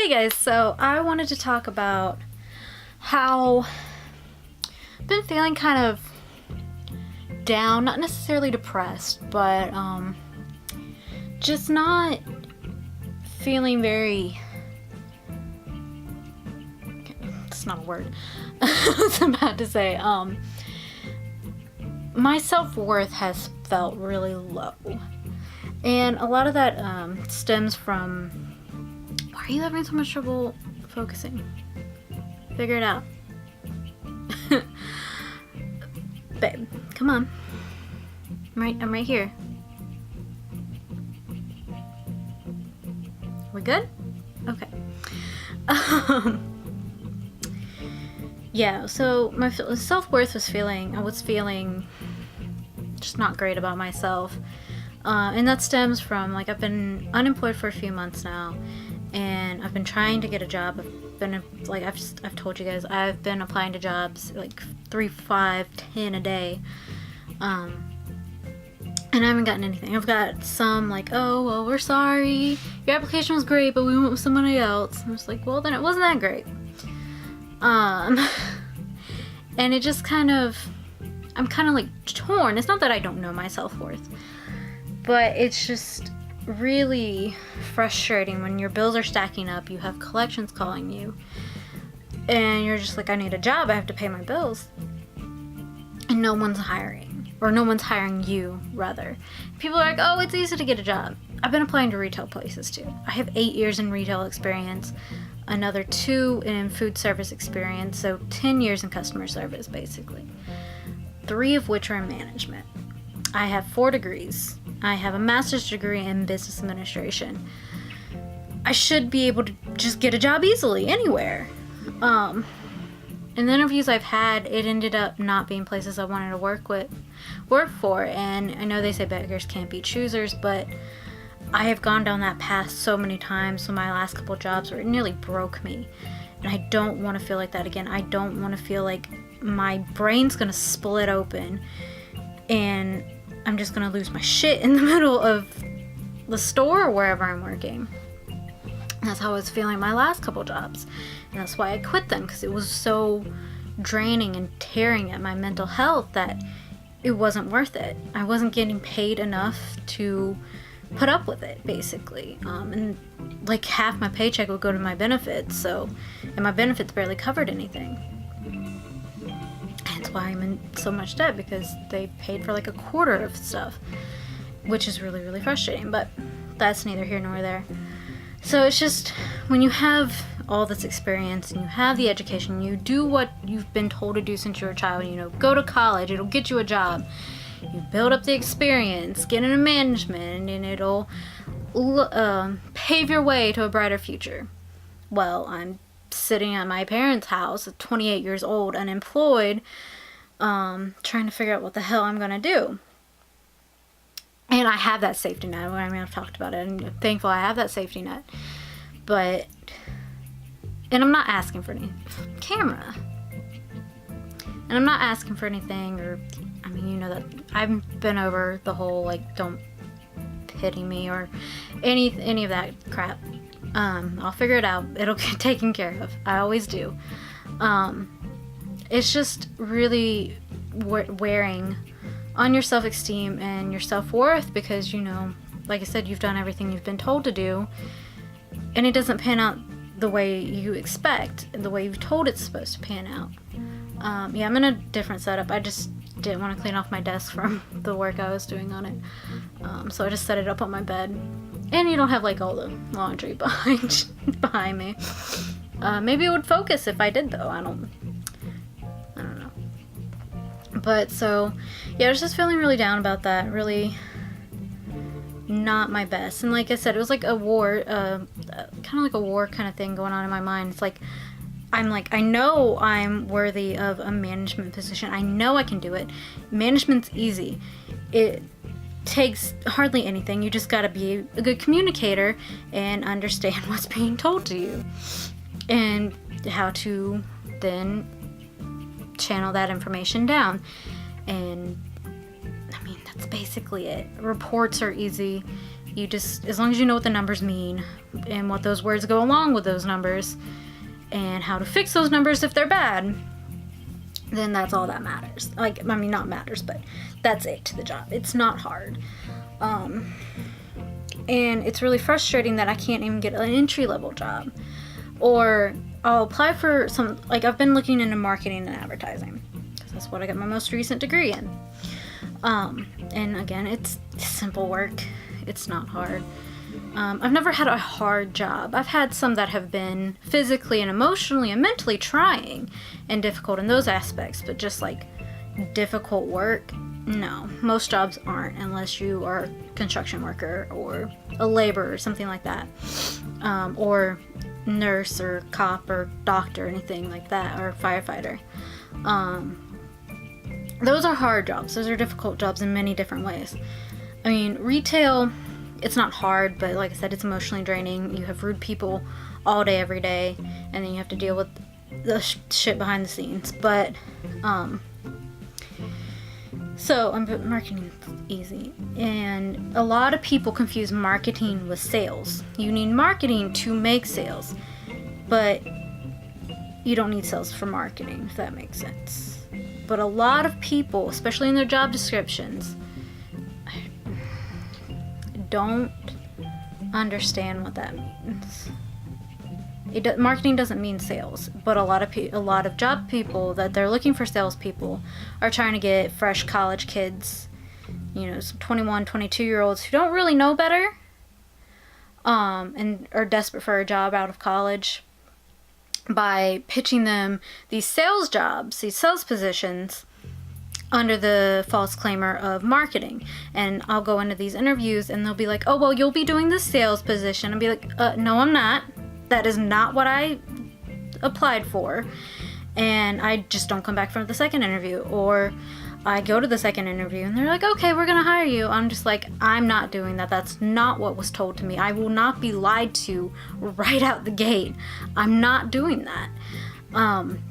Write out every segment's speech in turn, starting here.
Hey guys, so I wanted to talk about how I've been feeling kind of down, not necessarily depressed, but just not feeling very, it's not a word. I was about to say, my self-worth has felt really low. And a lot of that stems from, why are you having so much trouble focusing? Figure it out. Babe, come on. I'm right here. We good? Okay. Yeah, so my self-worth was I was feeling just not great about myself. And that stems from, like, I've been unemployed for a few months now, and I've been trying to get a job. I've told you guys, I've been applying to jobs like 3, 5, 10 a day. And I haven't gotten anything. I've got some like, oh, well, we're sorry. Your application was great, but we went with somebody else. And I was like, well, then it wasn't that great. And it just I'm kind of like torn. It's not that I don't know my self-worth, but it's just really frustrating when your bills are stacking up, you have collections calling you, and you're just like, I need a job, I have to pay my bills, and no one's hiring, or no one's hiring you, rather. People are like, oh, it's easy to get a job. I've been applying to retail places too. I have 8 years in retail experience, another 2 in food service experience, so 10 years in customer service, basically. 3 of which are in management. I have 4 degrees. I have a master's degree in business administration. I should be able to just get a job easily anywhere. In the interviews I've had, it ended up not being places I wanted to work for, and I know they say beggars can't be choosers, but I have gone down that path so many times. So my last couple jobs where it nearly broke me, and I don't want to feel like that again. I don't want to feel like my brain's gonna split open and I'm just gonna lose my shit in the middle of the store or wherever I'm working. And that's how I was feeling my last couple jobs, and that's why I quit them, because it was so draining and tearing at my mental health that it wasn't worth it. I wasn't getting paid enough to put up with it, basically. And like half my paycheck would go to my benefits, and my benefits barely covered anything. That's why I'm in so much debt, because they paid for like a quarter of stuff, which is really, really frustrating, but that's neither here nor there. So it's just, when you have all this experience and you have the education, you do what you've been told to do since you were a child, go to college, it'll get you a job. You build up the experience, get into management, and it'll pave your way to a brighter future. Well, I'm sitting at my parents' house at 28 years old, unemployed, trying to figure out what the hell I'm gonna do. And I have that safety net. I mean, I've talked about it, and I'm thankful I have that safety net. And I'm not asking for any camera. And I'm not asking for anything, or, I mean, you know that I've been over the whole, like, don't pity me or any of that crap. I'll figure it out. It'll get taken care of. I always do. It's just really wearing on your self-esteem and your self-worth, because, like I said, you've done everything you've been told to do, and it doesn't pan out the way you expect, the way you've told it's supposed to pan out. Yeah, I'm in a different setup. I just didn't want to clean off my desk from the work I was doing on it. So I just set it up on my bed. And you don't have like all the laundry behind me. Maybe it would focus if I did, though. I don't know. But so, yeah, I was just feeling really down about that. Really not my best. And like I said, it was like a war, kind of like a war kind of thing going on in my mind. It's like, I know I'm worthy of a management position. I know I can do it. Management's easy. It takes hardly anything. You just gotta be a good communicator and understand what's being told to you, and how to then channel that information down. And I mean, that's basically it. Reports are easy. You just, as long as you know what the numbers mean and what those words go along with those numbers and how to fix those numbers if they're bad, then that's all that matters. Like, I mean, not matters, but that's it to the job. It's not hard. And it's really frustrating that I can't even get an entry-level job. Or I'll apply for some, like, I've been looking into marketing and advertising, because that's what I got my most recent degree in. And again, it's simple work. It's not hard. I've never had a hard job. I've had some that have been physically and emotionally and mentally trying and difficult in those aspects, but just like difficult work, no. Most jobs aren't, unless you are a construction worker or a laborer or something like that, or nurse or cop or doctor or anything like that, or firefighter. Those are hard jobs. Those are difficult jobs in many different ways. I mean, retail, it's not hard, but like I said, it's emotionally draining. You have rude people all day, every day, and then you have to deal with the shit behind the scenes. But, so marketing is easy. And a lot of people confuse marketing with sales. You need marketing to make sales, but you don't need sales for marketing, if that makes sense. But a lot of people, especially in their job descriptions, don't understand what that means. Marketing doesn't mean sales, but a lot of job people that they're looking for salespeople are trying to get fresh college kids, you know, some 21, 22-year-olds who don't really know better, and are desperate for a job out of college, by pitching them these sales jobs, these sales positions, under the false claimer of marketing. And I'll go into these interviews and they'll be like, oh, well, you'll be doing the sales position. I'll be like, no, I'm not. That is not what I applied for. And I just don't come back from the second interview. Or I go to the second interview and they're like, okay, we're going to hire you. I'm just like, I'm not doing that. That's not what was told to me. I will not be lied to right out the gate. I'm not doing that. I'm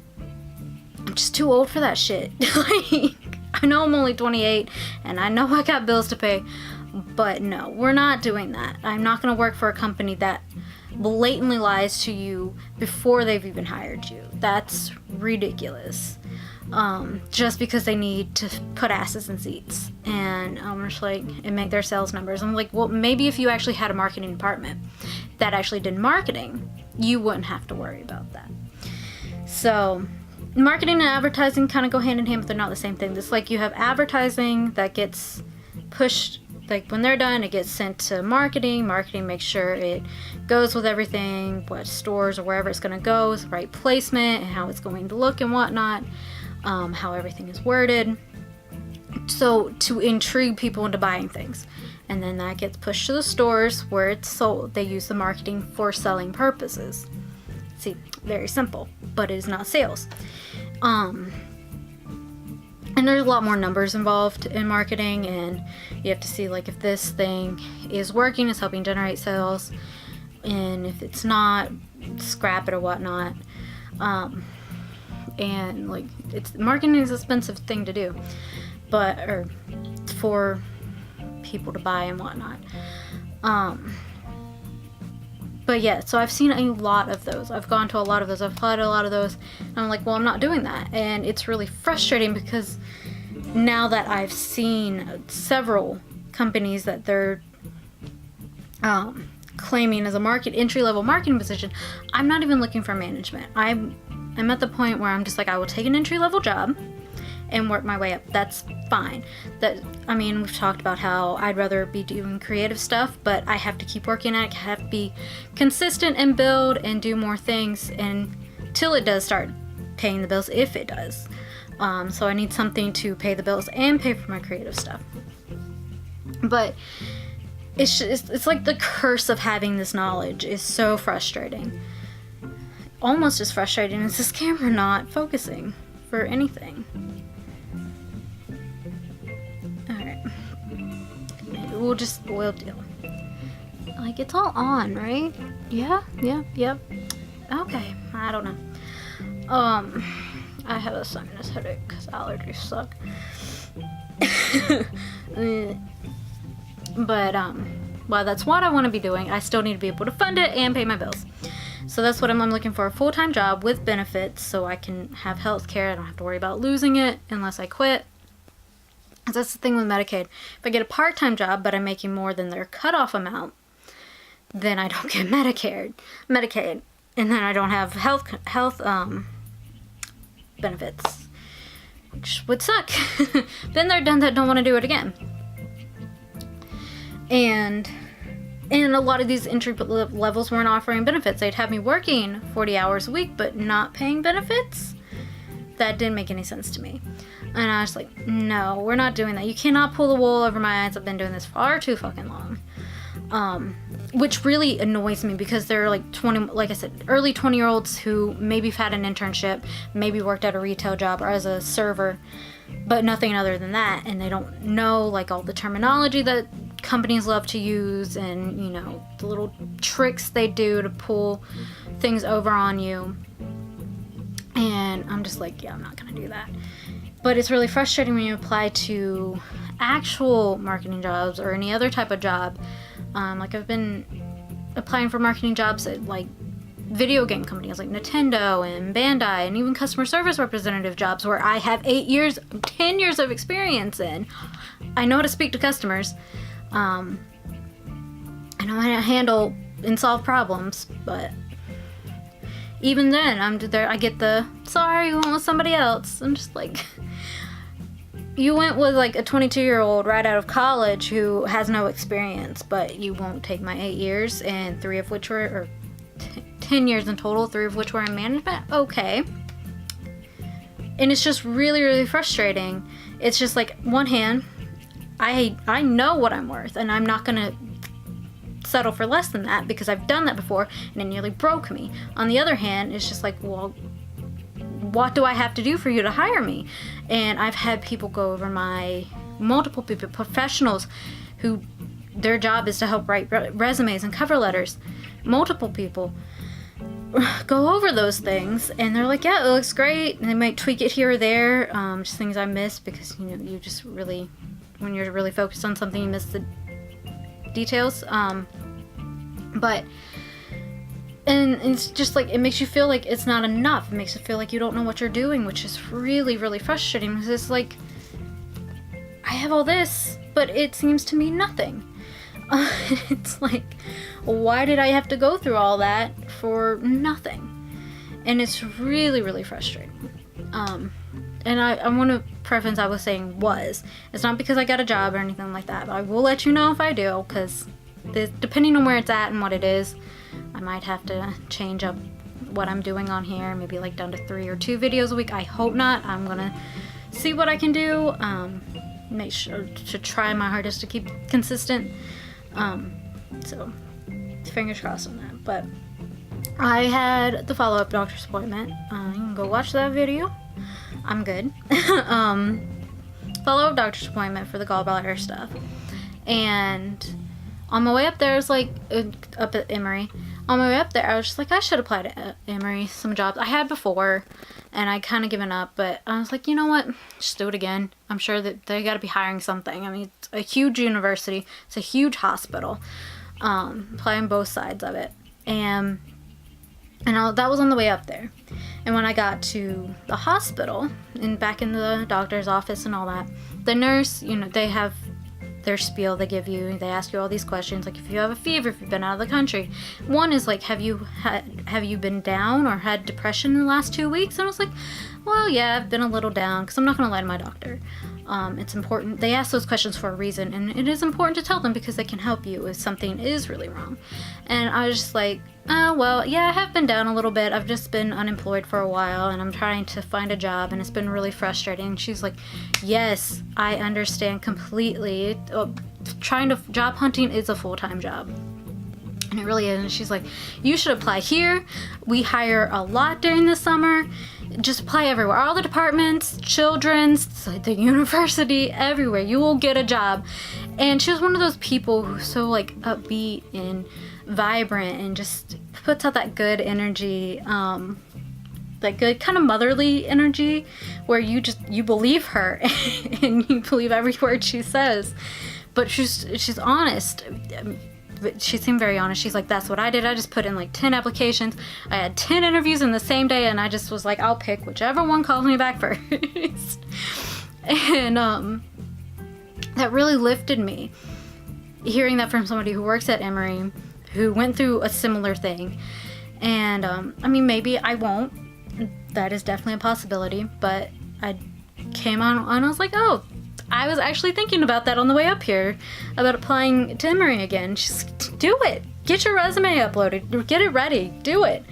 just too old for that shit. Like, I know I'm only 28 and I know I got bills to pay, but no, we're not doing that. I'm not going to work for a company that blatantly lies to you before they've even hired you. That's ridiculous. Just because they need to put asses in seats and just like, and make their sales numbers. I'm like, well, maybe if you actually had a marketing department that actually did marketing, you wouldn't have to worry about that. So marketing and advertising kind of go hand in hand, but they're not the same thing. It's like you have advertising that gets pushed, like when they're done, it gets sent to marketing. Marketing makes sure it goes with everything, what stores or wherever it's going to go, the right placement and how it's going to look and whatnot, how everything is worded. So to intrigue people into buying things. And then that gets pushed to the stores where it's sold. They use the marketing for selling purposes. See, very simple, but it is not sales. And there's a lot more numbers involved in marketing, and you have to see like if this thing is working, it's helping generate sales, and if it's not, scrap it or whatnot. And like marketing is an expensive thing to do, or for people to buy and whatnot. But yeah, so I've seen a lot of those. I've gone to a lot of those. I've applied to a lot of those. And I'm like, well, I'm not doing that. And it's really frustrating because now that I've seen several companies that they're claiming as a entry-level marketing position, I'm not even looking for management. I'm at the point where I'm just like, I will take an entry-level job and work my way up. That's fine. We've talked about how I'd rather be doing creative stuff, but I have to keep working at it. I have to be consistent and build and do more things until it does start paying the bills, if it does. So I need something to pay the bills and pay for my creative stuff. But it's like the curse of having this knowledge is so frustrating. Almost as frustrating as this camera not focusing for anything. We'll deal. Like, it's all on, right? Yeah. Okay, I don't know. I have a sinus headache because allergies suck. But while that's what I want to be doing, I still need to be able to fund it and pay my bills. So that's what I'm looking for, a full-time job with benefits so I can have health care. I don't have to worry about losing it unless I quit. That's the thing with Medicaid. If I get a part-time job but I'm making more than their cutoff amount, then I don't get Medicaid, and then I don't have health benefits, which would suck. Been there, done that, don't want to do it again. And a lot of these entry levels weren't offering benefits. They'd have me working 40 hours a week but not paying benefits. That didn't make any sense to me. And I was like, no, we're not doing that. You cannot pull the wool over my eyes. I've been doing this far too fucking long. Which really annoys me because they're like 20, like I said, early 20-year-olds who maybe have had an internship, maybe worked at a retail job or as a server, but nothing other than that. And they don't know like all the terminology that companies love to use and, you know, the little tricks they do to pull things over on you. And I'm just like, yeah, I'm not gonna do that. But it's really frustrating when you apply to actual marketing jobs or any other type of job. Like I've been applying for marketing jobs at like video game companies like Nintendo and Bandai, and even customer service representative jobs where I have 10 years of experience in. I know how to speak to customers. I know how to handle and solve problems, but even then, I'm there. I get the sorry, you went with somebody else. I'm just like, you went with like a 22-year-old right out of college who has no experience, but you won't take my 8 years, and 3 of which were, or 10 years in total, 3 of which were in management. Okay. And it's just really, really frustrating. It's just like, one hand, I know what I'm worth, and I'm not gonna settle for less than that because I've done that before and it nearly broke me. On the other hand, it's just like, well, what do I have to do for you to hire me? And I've had people go over multiple people, professionals who their job is to help write resumes and cover letters. Multiple people go over those things and they're like, yeah, it looks great. And they might tweak it here or there, just things I miss because, you know, you just really, when you're really focused on something, you miss the details. But it's just like, it makes you feel like it's not enough. It makes you feel like you don't know what you're doing, which is really, really frustrating because it's like, I have all this, but it seems to mean nothing. It's like, why did I have to go through all that for nothing? And it's really, really frustrating. And I want to preface, I was saying it's not because I got a job or anything like that, but I will let you know if I do, because depending on where it's at and what it is, I might have to change up what I'm doing on here, maybe like down to 3 or 2 videos a week. I hope not. I'm gonna see what I can do, make sure to try my hardest to keep consistent, so fingers crossed on that. But I had the follow-up doctor's appointment. You can go watch that video. I'm good. Follow-up doctor's appointment for the gallbladder stuff. And on my way up there, I was like, up at Emory. On my way up there, I was just like, I should apply to Emory, some jobs I had before, and I kind of given up. But I was like, you know what? Just do it again. I'm sure that they got to be hiring something. I mean, it's a huge university. It's a huge hospital. Applying both sides of it. And that was on the way up there. And when I got to the hospital and back in the doctor's office and all that, the nurse, you know, they have their spiel they give you. They ask you all these questions, like if you have a fever, if you've been out of the country. One is like, have you been down or had depression in the last 2 weeks? And I was like, well, yeah, I've been a little down, because I'm not going to lie to my doctor. It's important. They ask those questions for a reason, and it is important to tell them because they can help you if something is really wrong. And I was just like, oh, well, yeah, I have been down a little bit. I've just been unemployed for a while, and I'm trying to find a job, and it's been really frustrating. And she's like, yes, I understand completely. Job hunting is a full-time job. And it really is. And she's like, you should apply here. We hire a lot during the summer. Just apply everywhere. All the departments, children's, the university, everywhere. You will get a job. And she was one of those people who's so like upbeat and vibrant and just puts out that good energy, that good kind of motherly energy where you believe her and you believe every word she says. But she's honest. she seemed very honest. She's like, that's what I did. I just put in like 10 applications. I had 10 interviews in the same day, and I just was like, I'll pick whichever one calls me back first. And that really lifted me, hearing that from somebody who works at Emory, who went through a similar thing. And I mean, maybe I won't. That is definitely a possibility. But I came on and I was like, oh, I was actually thinking about that on the way up here, about applying to Emory again. Just do it. Get your resume uploaded. Get it ready. Do it.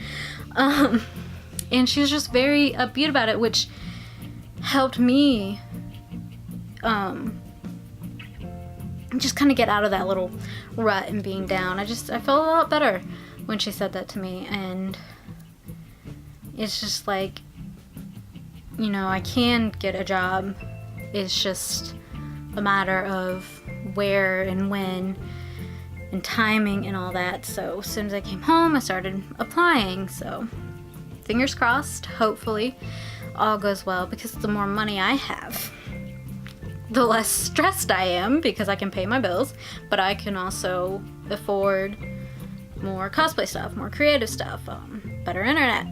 And she was just very upbeat about it, which helped me just kind of get out of that little rut and being down. I felt a lot better when she said that to me. And it's just like, you know, I can get a job. It's just a matter of where and when and timing and all that. So as soon as I came home, I started applying. So fingers crossed, hopefully all goes well, because the more money I have, the less stressed I am, because I can pay my bills, but I can also afford more cosplay stuff, more creative stuff, better internet,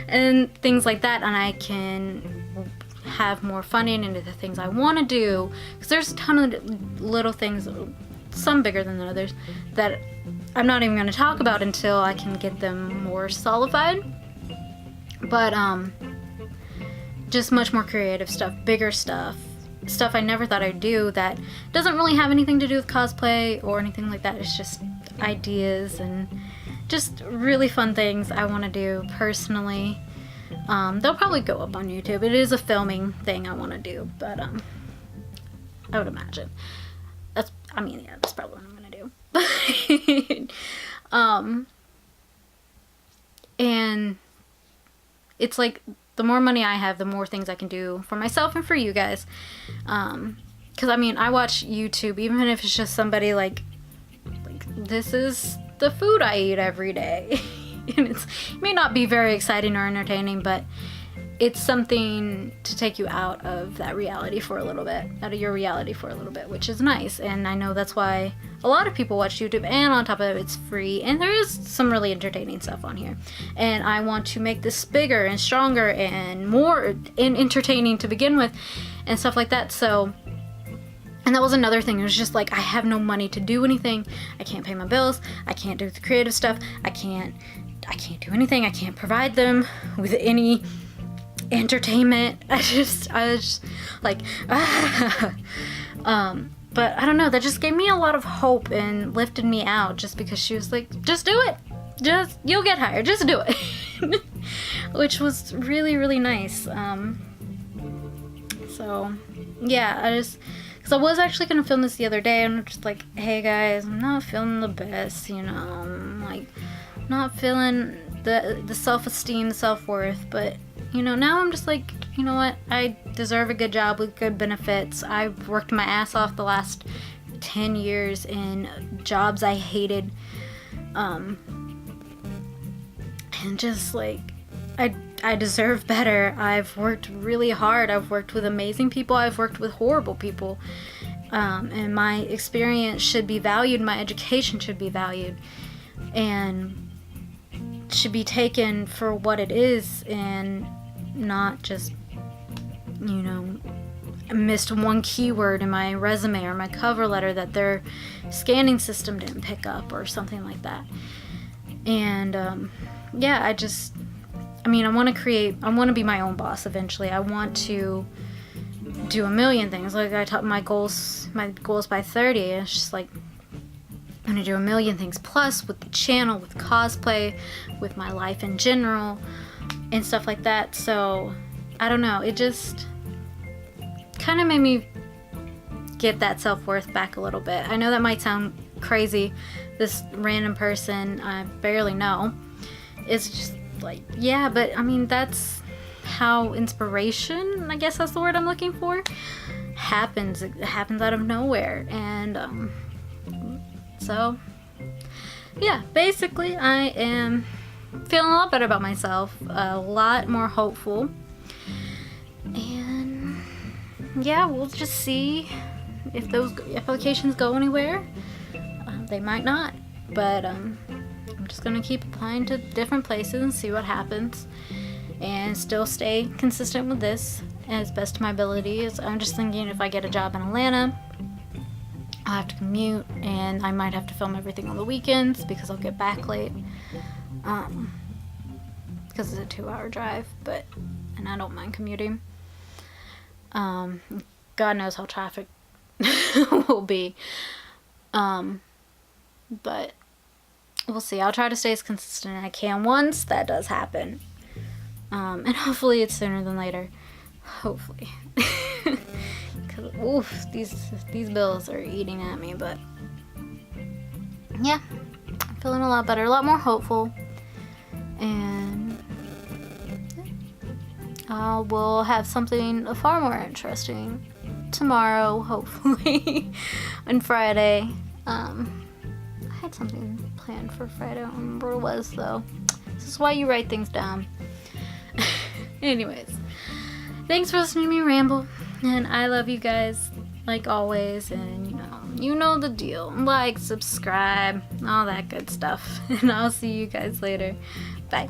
and things like that. And I can have more funding into the things I want to do, because there's a ton of little things, some bigger than others, that I'm not even going to talk about until I can get them more solidified. But just much more creative stuff, bigger stuff I never thought I'd do, that doesn't really have anything to do with cosplay or anything like that. It's just ideas and just really fun things I want to do personally. They'll probably go up on YouTube. It is a filming thing I want to do, but I would imagine that's probably what I'm gonna do. And it's like, the more money I have, the more things I can do for myself and for you guys. Because I mean, I watch YouTube, even if it's just somebody like this is the food I eat every day. And it may not be very exciting or entertaining, but it's something to take you out of that reality for a little bit, out of your reality for a little bit, which is nice. And I know that's why a lot of people watch YouTube, and on top of it, it's free, and there is some really entertaining stuff on here. And I want to make this bigger and stronger and more entertaining to begin with, and stuff like that. So, and that was another thing. It was just like, I have no money to do anything. I can't pay my bills. I can't do the creative stuff. I can't do anything. I can't provide them with any entertainment. I was like, but I don't know, that just gave me a lot of hope and lifted me out, just because she was like, just do it, you'll get hired, just do it. Which was really, really nice. So yeah, because I was actually gonna film this the other day, and I'm just like, hey guys, I'm not feeling the best, you know, I'm like not feeling the self-esteem, the self-worth. But you know, now I'm just like, you know what, I deserve a good job with good benefits. I've worked my ass off the last 10 years in jobs I hated, and just like, I deserve better. I've worked really hard. I've worked with amazing people. I've worked with horrible people, and my experience should be valued. My education should be valued, and should be taken for what it is, and not just, you know, missed one keyword in my resume or my cover letter that their scanning system didn't pick up or something like that. And yeah, I want to be my own boss eventually. I want to do a million things. Like I taught my goals by 30. It's just like, I'm gonna do a million things, plus with the channel, with cosplay, with my life in general, and stuff like that. So I don't know, it just kind of made me get that self-worth back a little bit. I know that might sound crazy, this random person I barely know is just like, yeah, but I mean, that's how inspiration, I guess that's the word I'm looking for, happens. It happens out of nowhere. And so yeah, basically I am feeling a lot better about myself, a lot more hopeful, and yeah, we'll just see if those applications go anywhere. they might not. But I'm just gonna keep applying to different places and see what happens, and still stay consistent with this as best of my abilities. I'm just thinking if I get a job in Atlanta, I'll have to commute, and I might have to film everything on the weekends because I'll get back late. Because it's a 2-hour drive, and I don't mind commuting. God knows how traffic will be. But we'll see. I'll try to stay as consistent as I can once that does happen. And hopefully it's sooner than later. Hopefully. Because, oof, these bills are eating at me, but yeah, I'm feeling a lot better, a lot more hopeful. And yeah, we'll have something far more interesting tomorrow, hopefully, and Friday. I had something planned for Friday. I don't remember what it was, though. This is why you write things down. Anyways, thanks for listening to me ramble, and I love you guys like always, and you know the deal. Like, subscribe, all that good stuff, and I'll see you guys later. Bye.